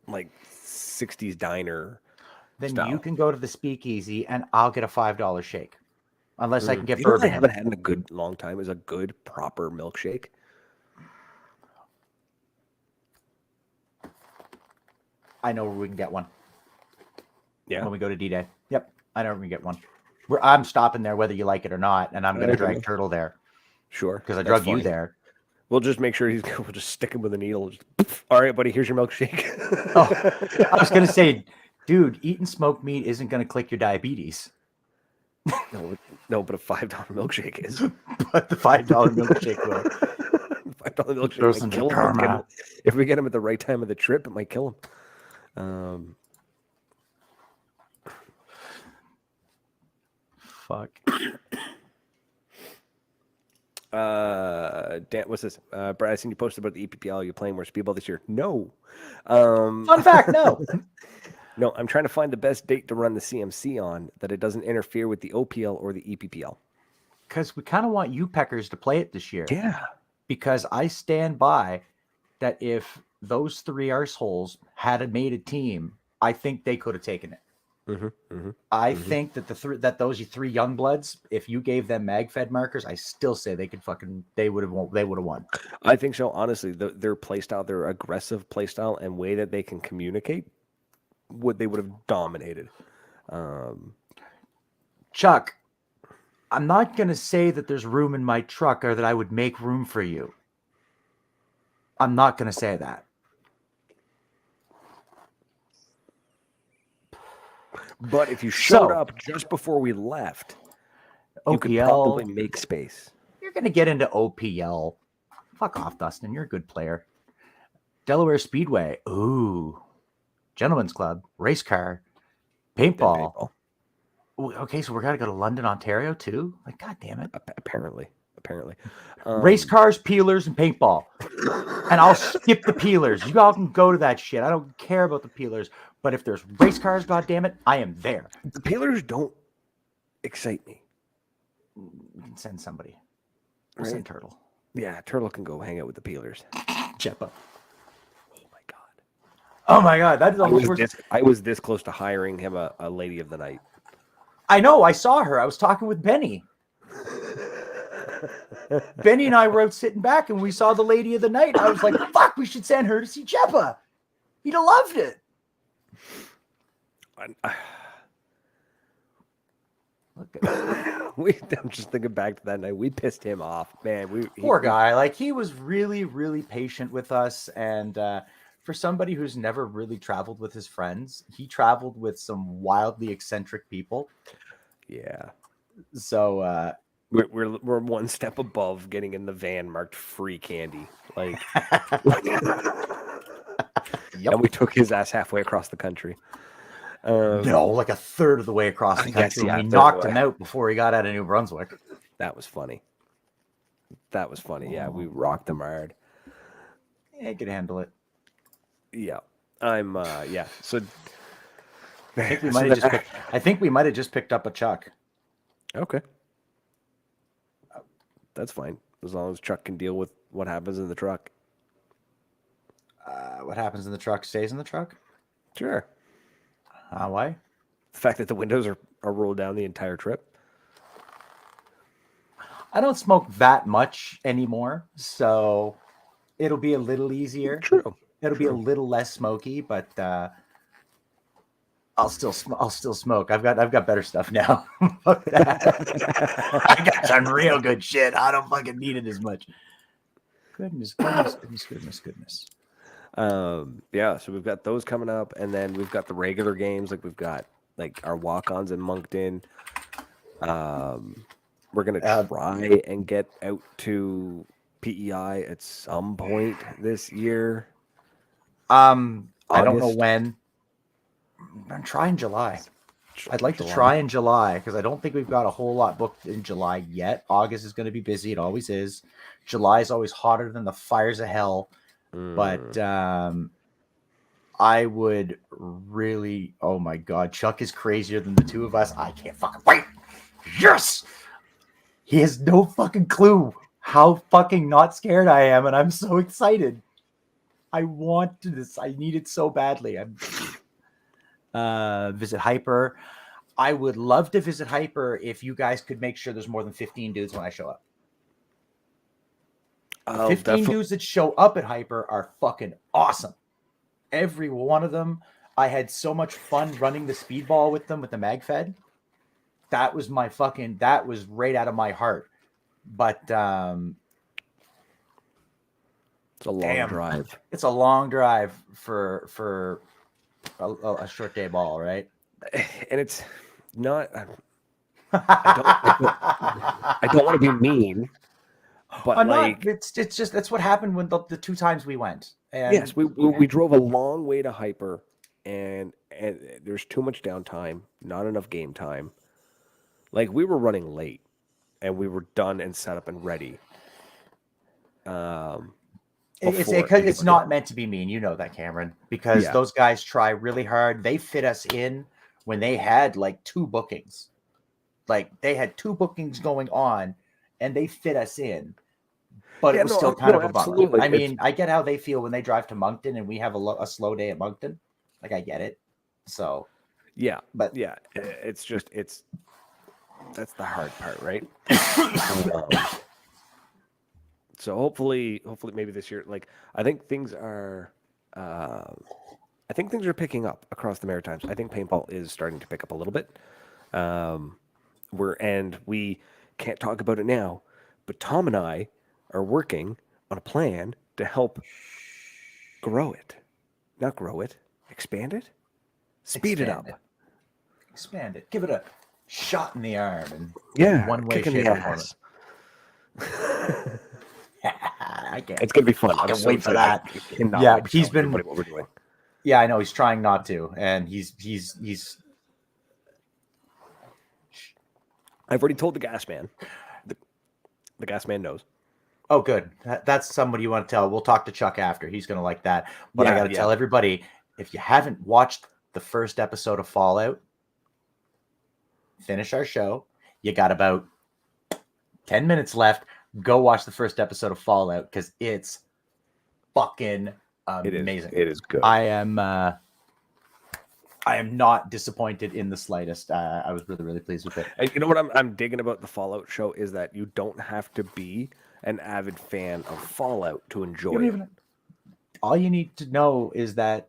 60s diner. Then style. You can go to the speakeasy and I'll get a $5 shake. Unless I can get bourbon. I haven't had in a good long time is a good proper milkshake. I know where we can get one. Yeah. When we go to D-Day. Yep. I know where we can get one. I'm stopping there whether you like it or not, and I'm going to drag Turtle there. Sure. Because I drug you there. We'll just make sure we'll just stick him with a needle. All right, buddy, here's your milkshake. I was going to say, dude, eating smoked meat isn't going to click your diabetes. No, but a $5 milkshake is. But the $5 milkshake will. $5 milkshake might kill him. If we get him at the right time of the trip, it might kill him. Fuck. Dan, what's this? Brad, I seen you posted about the EPPL. You're playing more speedball this year? No. Fun fact, no. No, I'm trying to find the best date to run the CMC on that it doesn't interfere with the OPL or the EPPL. Because we kind of want you peckers to play it this year. Yeah. Because I stand by that if those three arseholes had made a team, I think they could have taken it. I think that those three young bloods, if you gave them mag-fed markers, I still say they would have won. I think so. Honestly, their playstyle, their aggressive playstyle and way that they can communicate, they would have dominated. Chuck, I'm not going to say that there's room in my truck or that I would make room for you. I'm not going to say that. But if you showed up just before we left, you could probably make space. You're going to get into OPL. Fuck off, Dustin. You're a good player. Delaware Speedway. Ooh. Gentlemen's Club. Race car. Paintball. Okay, so we're going to go to London, Ontario, too? Like, God damn it. Apparently. Race cars, peelers, and paintball. And I'll skip the peelers. You all can go to that shit. I don't care about the peelers. But if there's race cars, goddammit, I am there. The peelers don't excite me. We can send somebody. We'll send Turtle. Yeah, Turtle can go hang out with the peelers. Jeppa. Oh my God. That is almost worse. I was this close to hiring him a lady of the night. I know. I saw her. I was talking with Benny. Benny and I were out sitting back and we saw the lady of the night. I was like, fuck, we should send her to see Jeppa. He'd have loved it. I'm just thinking back to that night. We pissed him off, man. Poor guy. Like, he was really, really patient with us. And for somebody who's never really traveled with his friends, he traveled with some wildly eccentric people. Yeah. So we're one step above getting in the van marked free candy. Like, yep. And we took his ass halfway across the country. No, like a third of the way across the country. Yeah, we knocked him out before he got out of New Brunswick. That was funny. Yeah, we rocked him hard. Yeah, he could handle it. Yeah. I'm yeah. So I think we might have just we might have just picked up a Chuck. Okay. That's fine. As long as Chuck can deal with what happens in the truck. What happens in the truck stays in the truck? Sure. Why? The fact that the windows are rolled down the entire trip. I don't smoke that much anymore, so it'll be a little easier. True. It'll be a little less smoky, but I'll still smoke. I've got better stuff now. I got some real good shit. I don't fucking need it as much. Goodness. Yeah, so we've got those coming up, and then we've got the regular games. Like we've got like our walk-ons in Moncton. We're gonna try and get out to PEI at some point this year. I don't know when. I'm trying July. I'd like to try in July because I don't think we've got a whole lot booked in July yet. August is going to be busy. It always is. July is always hotter than the fires of hell. But I would really, oh my God, Chuck is crazier than the two of us. I can't fucking wait. Yes! He has no fucking clue how fucking not scared I am, and I'm so excited. I want this. I need it so badly. Visit Hyper. I would love to visit Hyper if you guys could make sure there's more than 15 dudes when I show up. 15 dudes that show up at Hyper are fucking awesome. Every one of them. I had so much fun running the speedball with them with the MagFed. That was right out of my heart. But it's a long drive. It's a long drive for a short day ball, right? And it's not. I don't want to be mean, but I'm not. It's just that's what happened when the 2 times we went. And yes, we drove a long way to Hyper, and there's too much downtime, not enough game time. Like we were running late, and we were done and set up and ready. It's not meant to be mean, you know that, Cameron, because those guys try really hard. They fit us in when they had like 2 bookings. Like they had 2 bookings going on, and they fit us in. But it was still kind of a bummer. Absolutely. I mean, I get how they feel when they drive to Moncton and we have a slow day at Moncton. Like I get it. So yeah, but yeah, it's that's the hard part, right? So hopefully maybe this year, like I think things are picking up across the Maritimes. I think paintball is starting to pick up a little bit. We can't talk about it now, but Tom and I are working on a plan to help grow it. Not grow it, expand it, speed it up. Expand it. Give it a shot in the arm and one way, shape, or form. It's gonna be fun. I can't wait for that. Yeah, he's been. What we're doing. Yeah, I know he's trying not to, and he's. I've already told the gas man. The gas man knows. Oh, good. That's somebody you want to tell. We'll talk to Chuck after. He's going to like that. But I got to tell everybody, if you haven't watched the first episode of Fallout, finish our show. You got about 10 minutes left. Go watch the first episode of Fallout because it's fucking amazing. It is good. I am not disappointed in the slightest. I was really, really pleased with it. And you know what I'm digging about the Fallout show is that you don't have to be an avid fan of Fallout to enjoy it. All you need to know is that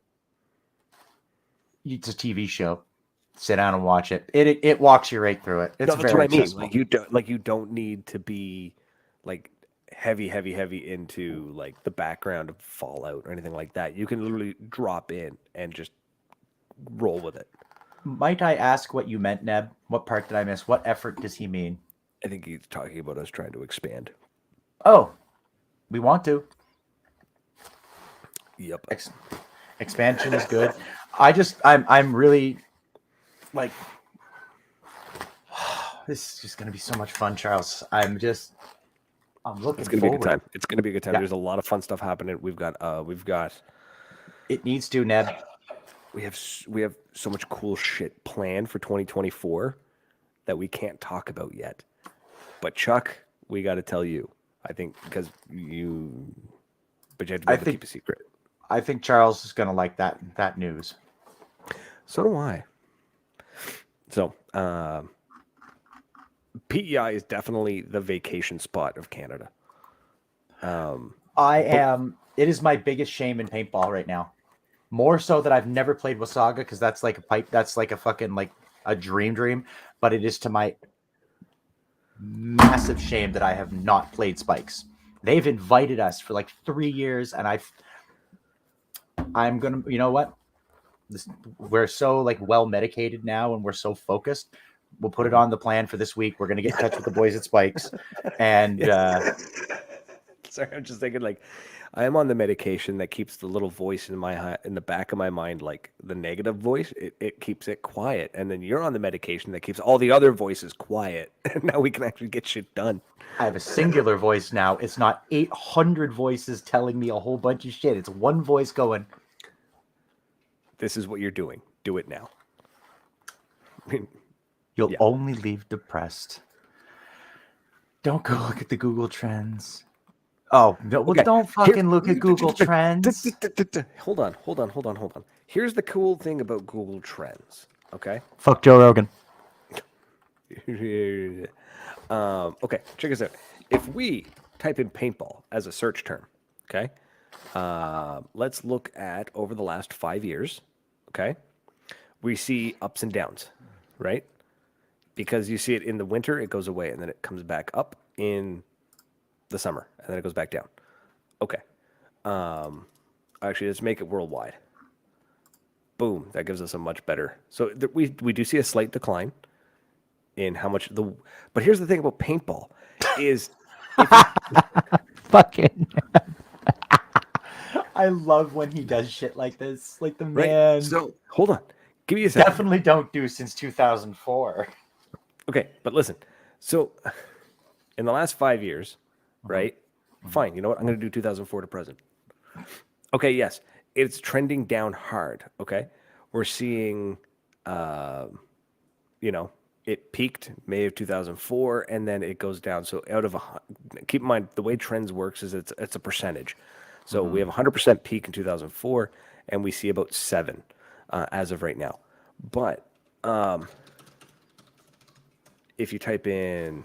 it's a TV show. Sit down and watch it. It walks you right through it. It's that's what I mean. Like you don't need to be like heavy into like the background of Fallout or anything like that. You can literally drop in and just roll with it. Might I ask what you meant, Neb? What part did I miss? What effort does he mean? I think he's talking about us trying to expand. Oh, we want to. Yep. Expansion is good. I'm really like, this is just gonna be so much fun, Charles. I'm looking It's gonna forward. be a good time. It's gonna be a good time. Yeah. There's a lot of fun stuff happening. We've got It needs to, Neb. we have so much cool shit planned for 2024 that we can't talk about yet. But Chuck, we got to tell you. I think because but you have to be able to keep a secret. I think Charles is gonna like that news. So do I. So, PEI is definitely the vacation spot of Canada. It is my biggest shame in paintball right now. More so that I've never played Wasaga because that's like a fucking like a dream. But it is to my massive shame that I have not played Spikes. They've invited us for like 3 years, and I'm gonna, you know what? We're so like well medicated now, and we're so focused. We'll put it on the plan for this week. We're gonna get in touch with the boys at Spikes, and sorry, I'm just thinking like I am on the medication that keeps the little voice in the back of my mind, like the negative voice. It keeps it quiet, and then you're on the medication that keeps all the other voices quiet. And now we can actually get shit done. I have a singular voice now. It's not 800 voices telling me a whole bunch of shit. It's one voice going, "This is what you're doing. Do it now." You'll only leave depressed. Don't go look at the Google Trends. Oh, no, well, don't fucking look at Google Trends. Hold on. Here's the cool thing about Google Trends, okay? Fuck Joe Rogan. Okay, check this out. If we type in paintball as a search term, okay? Let's look at over the last 5 years, okay? We see ups and downs, right? Because you see it in the winter, it goes away, and then it comes back up in the summer, and then it goes back down. Okay. Actually, let's make it worldwide. Boom. That gives us a much better. So we do see a slight decline in how much But here's the thing about paintball is fucking. I love when he does shit like this. Like the man. Right? So hold on. Give me a second. Definitely don't do since 2004. Okay, but listen. So in the last 5 years, right? Fine. You know what? I'm going to do 2004 to present. Okay, yes. It's trending down hard, okay? We're seeing, it peaked May of 2004, and then it goes down. So keep in mind, the way trends works is it's a percentage. So we have 100% peak in 2004, and we see about 7 as of right now. But if you type in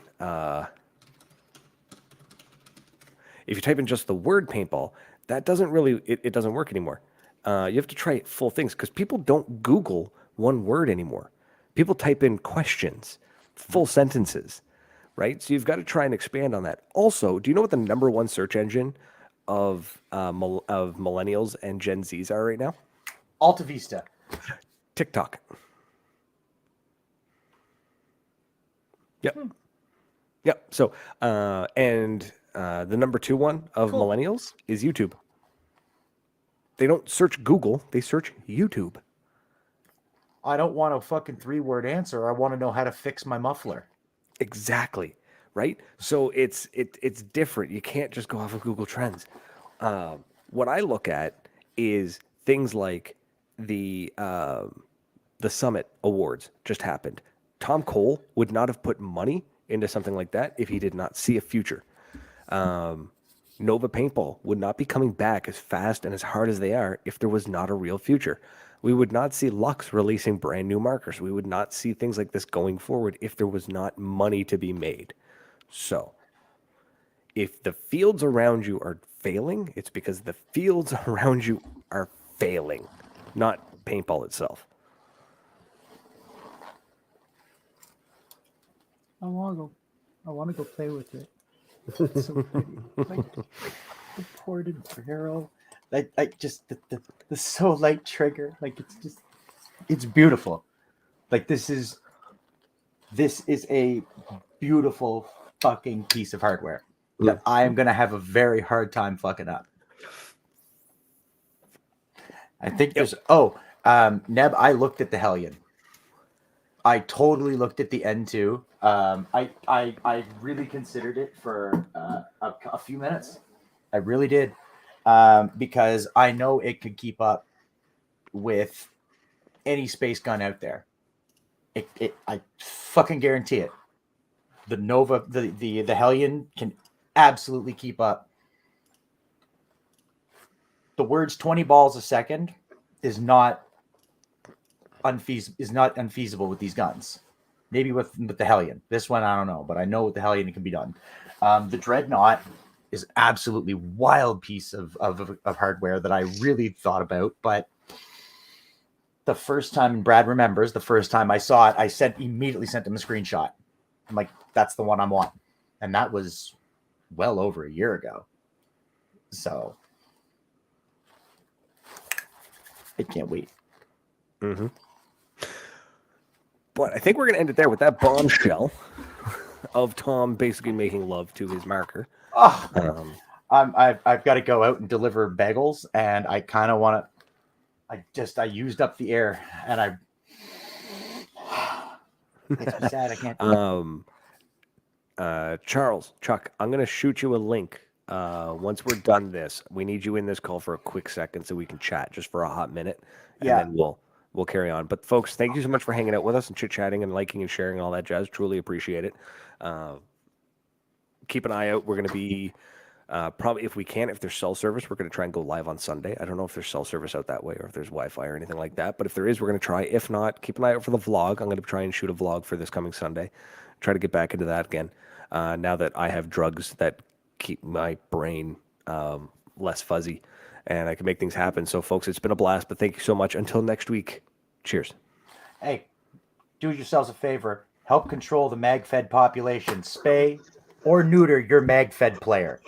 just the word paintball, that doesn't really it doesn't work anymore. You have to try full things because people don't Google one word anymore. People type in questions, full sentences, right? So you've got to try and expand on that. Also, do you know what the number one search engine of millennials and Gen Zs are right now? Alta Vista. TikTok. Yep. Yep. So, the number 2 one of millennials is YouTube. They don't search Google, they search YouTube. I don't want a fucking 3-word answer. I want to know how to fix my muffler. Exactly. Right? So it's different. You can't just go off of Google Trends. What I look at is things like the Summit Awards just happened. Tom Cole would not have put money into something like that if he did not see a future. Nova Paintball would not be coming back as fast and as hard as they are if there was not a real future. We would not see Lux releasing brand new markers. We would not see things like this going forward if there was not money to be made. So, if the fields around you are failing, it's because the fields around you are failing, not paintball itself. I want to go play with it. So pretty. Like the ported barrel. I just the so light trigger. Like it's beautiful. Like this is a beautiful fucking piece of hardware that I am gonna have a very hard time fucking up. I think there's Neb, I looked at the Hellion. I totally looked at the N2. I really considered it for a few minutes. I really did. Because I know it could keep up with any space gun out there. I fucking guarantee it. The Nova, the Hellion can absolutely keep up. The words 20 balls a second is not unfeasible with these guns. Maybe with the Hellion. This one I don't know, but I know with the Hellion it can be done. The Dreadnought is absolutely wild piece of hardware that I really thought about, but the first time, and Brad remembers, the first time I saw it, I immediately sent him a screenshot. I'm like, that's the one I want. And that was well over a year ago. So I can't wait. Mm-hmm. But I think we're going to end it there with that bombshell of Tom basically making love to his marker. Oh, I've got to go out and deliver bagels, and I kind of want to. I used up the air, and makes me sad. I can't. Chuck, I'm going to shoot you a link. Once we're done this, we need you in this call for a quick second so we can chat just for a hot minute, and then we'll carry on. But folks, thank you so much for hanging out with us and chit-chatting and liking and sharing and all that jazz. Truly appreciate it. Keep an eye out. We're going to be probably, if there's cell service, we're going to try and go live on Sunday. I don't know if there's cell service out that way or if there's Wi-Fi or anything like that. But if there is, we're going to try. If not, keep an eye out for the vlog. I'm going to try and shoot a vlog for this coming Sunday. Try to get back into that again. Now that I have drugs that keep my brain less fuzzy and I can make things happen. So, folks, it's been a blast. But thank you so much. Until next week, cheers. Hey, do yourselves a favor. Help control the mag-fed population. Spay or neuter your mag-fed player.